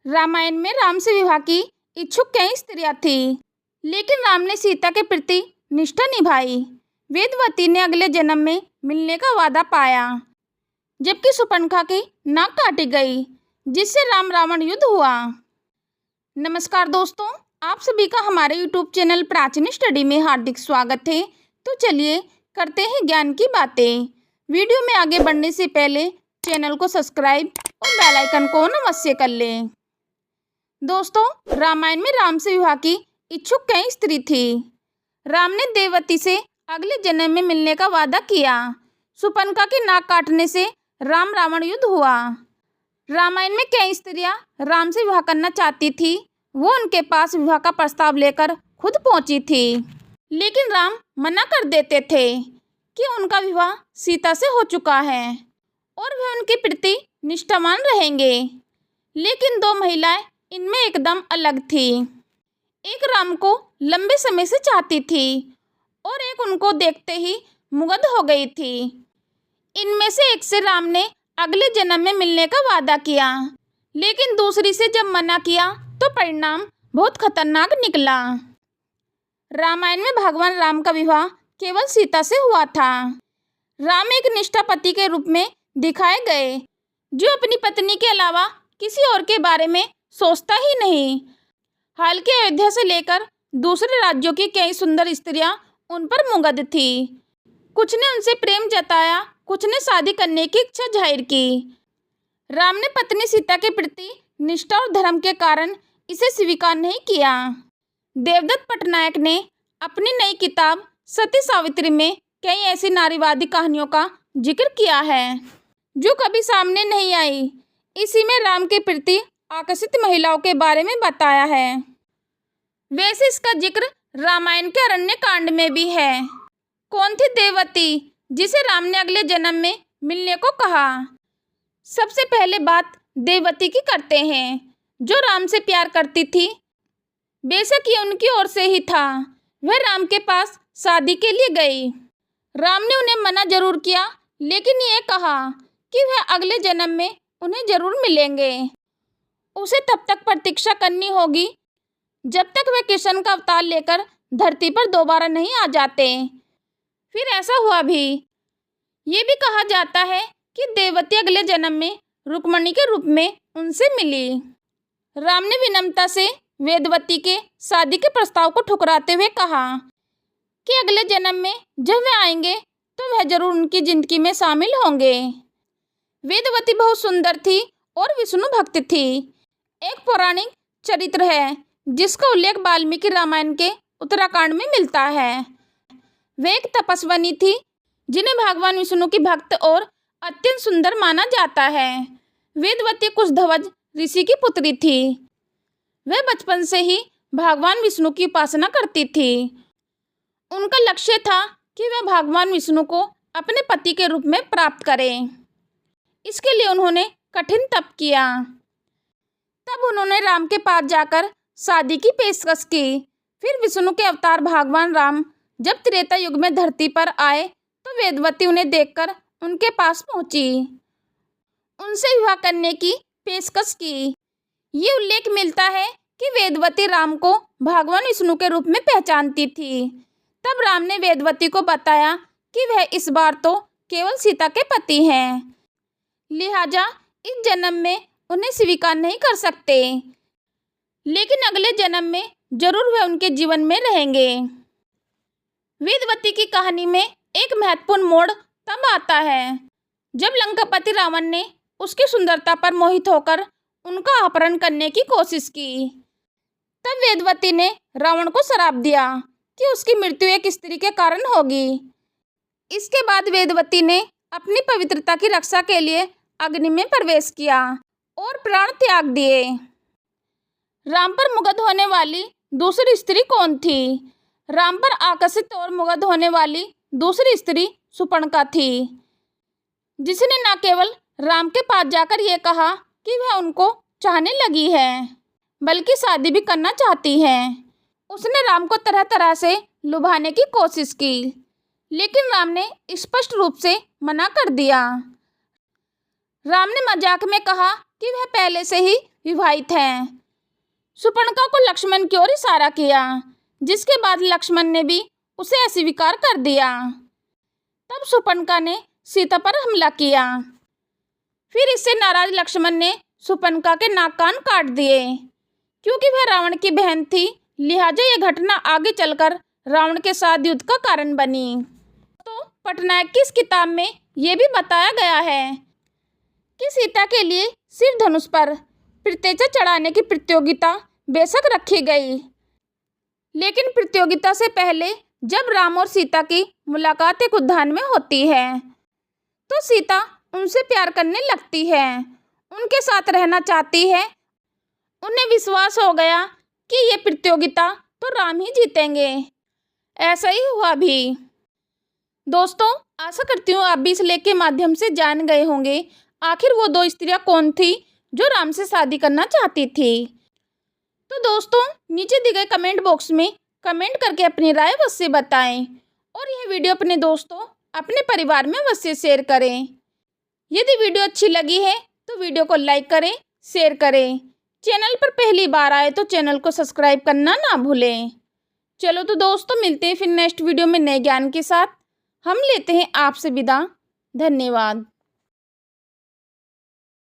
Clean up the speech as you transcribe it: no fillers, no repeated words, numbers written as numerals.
रामायण में राम से विवाह की इच्छुक कई स्त्रियां थी, लेकिन राम ने सीता के प्रति निष्ठा निभाई। वेदवती ने अगले जन्म में मिलने का वादा पाया, जबकि शूर्पणखा की नाक काटी गई, जिससे राम रावण युद्ध हुआ। नमस्कार दोस्तों, आप सभी का हमारे YouTube चैनल प्राचीन स्टडी में हार्दिक स्वागत है। तो चलिए करते हैं ज्ञान की बातें। वीडियो में आगे बढ़ने से पहले चैनल को सब्सक्राइब और बेल आइकन को अवश्य कर लें। दोस्तों, रामायण में राम से विवाह की इच्छुक कई स्त्री थी। राम ने देववती से अगले जन्म में मिलने का वादा किया। शूर्पणखा की नाक काटने से राम रावण युद्ध हुआ। रामायण में कई स्त्रियां राम से विवाह करना चाहती थी। वो उनके पास विवाह का प्रस्ताव लेकर खुद पहुंची थी, लेकिन राम मना कर देते थे कि उनका विवाह सीता से हो चुका है और वे उनके प्रति निष्ठावान रहेंगे। लेकिन दो महिलाएं इनमें एकदम अलग थी। एक राम को लंबे समय से चाहती थी और एक उनको देखते ही मुग्ध हो गई थी। इनमें से एक से राम ने अगले जन्म में मिलने का वादा किया, लेकिन दूसरी से जब मना किया तो परिणाम बहुत खतरनाक निकला। रामायण में भगवान राम का विवाह केवल सीता से हुआ था। राम एक निष्ठा पति के रूप में दिखाए गए, जो अपनी पत्नी के अलावा किसी और के बारे में सोचता ही नहीं। हाल के अयोध्या से लेकर दूसरे राज्यों की कई सुंदर स्त्रियां उन पर मुग्ध थी। कुछ ने उनसे प्रेम जताया, कुछ ने शादी करने की इच्छा जाहिर की। राम ने पत्नी सीता के प्रति निष्ठा और धर्म के कारण इसे स्वीकार नहीं किया। देवदत्त पटनायक ने अपनी नई किताब सती सावित्री में कई ऐसी नारीवादी कहानियों का जिक्र किया है, जो कभी सामने नहीं आई। इसी में राम के प्रति आकर्षित महिलाओं के बारे में बताया है। वैसे इसका जिक्र रामायण के अरण्य कांड में भी है। कौन थी देववती जिसे राम ने अगले जन्म में मिलने को कहा? सबसे पहले बात देववती की करते हैं, जो राम से प्यार करती थी। बेशक ये उनकी ओर से ही था। वह राम के पास शादी के लिए गई। राम ने उन्हें मना जरूर किया, लेकिन ये कहा कि वह अगले जन्म में उन्हें जरूर मिलेंगे। उसे तब तक प्रतीक्षा करनी होगी जब तक वे कृष्ण का अवतार लेकर धरती पर दोबारा नहीं आ जाते। फिर ऐसा हुआ भी। ये भी कहा जाता है कि देववती अगले जन्म में रुक्मिणी के रूप में उनसे मिली। राम ने विनम्रता से वेदवती के शादी के प्रस्ताव को ठुकराते हुए कहा कि अगले जन्म में जब वे आएंगे तो वह जरूर उनकी जिंदगी में शामिल होंगे। वेदवती बहुत सुंदर थी और विष्णु भक्त थी। एक पौराणिक चरित्र है जिसका उल्लेख वाल्मीकि रामायण के उत्तराखंड में मिलता है। वे एक तपस्विनी थी जिन्हें भगवान विष्णु की भक्त और अत्यंत सुंदर माना जाता है। वेदवती कुशध्वज ऋषि की पुत्री थी। वह बचपन से ही भगवान विष्णु की उपासना करती थी। उनका लक्ष्य था कि वह भगवान विष्णु को अपने पति के रूप में प्राप्त करें। इसके लिए उन्होंने कठिन तप किया। तब उन्होंने राम के पास जाकर शादी की पेशकश की। फिर विष्णु के अवतार भगवान राम जब त्रेता युग में धरती पर आए तो वेदवती उन्हें देखकर उनके पास पहुंची। उनसे विवाह करने की पेशकश की। ये उल्लेख मिलता है कि वेदवती राम को भगवान विष्णु के रूप में पहचानती थी। तब राम ने वेदवती को बताया कि वह इस बार तो केवल सीता के पति हैं, लिहाजा इस जन्म में उन्हें स्वीकार नहीं कर सकते, लेकिन अगले जन्म में जरूर वह उनके जीवन में रहेंगे। वेदवती की कहानी में एक महत्वपूर्ण मोड़ तब आता है जब लंकापति रावण ने उसकी सुंदरता पर मोहित होकर उनका अपहरण करने की कोशिश की। तब वेदवती ने रावण को श्राप दिया कि उसकी मृत्यु एक स्त्री के कारण होगी। इसके बाद वेदवती ने अपनी पवित्रता की रक्षा के लिए अग्नि में प्रवेश किया और प्राण त्याग दिए। राम पर मुग्ध होने वाली दूसरी स्त्री कौन थी? राम पर आकर्षित और मुग्ध होने वाली दूसरी स्त्री शूर्पणखा थी, जिसने न केवल राम के पास जाकर यह कहा कि वह उनको चाहने लगी है, बल्कि शादी भी करना चाहती है। उसने राम को तरह तरह से लुभाने की कोशिश की, लेकिन राम ने स्पष्ट रूप से मना कर दिया। राम ने मजाक में कहा कि वह पहले से ही विवाहित हैं। शूर्पणखा को लक्ष्मण की ओर इशारा किया, जिसके बाद लक्ष्मण ने भी उसे अस्वीकार कर दिया। तब शूर्पणखा ने सीता पर हमला किया। फिर इससे नाराज लक्ष्मण ने शूर्पणखा के नाक कान काट दिए। क्योंकि वह रावण की बहन थी, लिहाजा यह घटना आगे चलकर रावण के साथ युद्ध का कारण बनी। तो पटनायक की इस किताब में यह भी बताया गया है कि सीता के लिए सिर धनुष पर प्रत्येचा चढ़ाने की प्रतियोगिता बेशक रखी गई, लेकिन प्रतियोगिता से पहले जब राम और सीता की मुलाकात एक उद्यान में होती है, तो सीता उनसे प्यार करने लगती है, उनके साथ रहना चाहती है। उन्हें विश्वास हो गया कि ये प्रतियोगिता तो राम ही जीतेंगे। ऐसा ही हुआ भी। दोस्तों, आशा करती हूँ आप भी इस लेख के माध्यम से जान गए होंगे आखिर वो दो स्त्रियां कौन थी जो राम से शादी करना चाहती थी। तो दोस्तों, नीचे दिए गए कमेंट बॉक्स में कमेंट करके अपनी राय अवश्य बताएं और यह वीडियो अपने दोस्तों, अपने परिवार में अवश्य शेयर करें। यदि वीडियो अच्छी लगी है तो वीडियो को लाइक करें, शेयर करें। चैनल पर पहली बार आए तो चैनल को सब्सक्राइब करना ना भूलें। चलो तो दोस्तों, मिलते हैं फिर नेक्स्ट वीडियो में नए ज्ञान के साथ। हम लेते हैं आपसे विदा। धन्यवाद।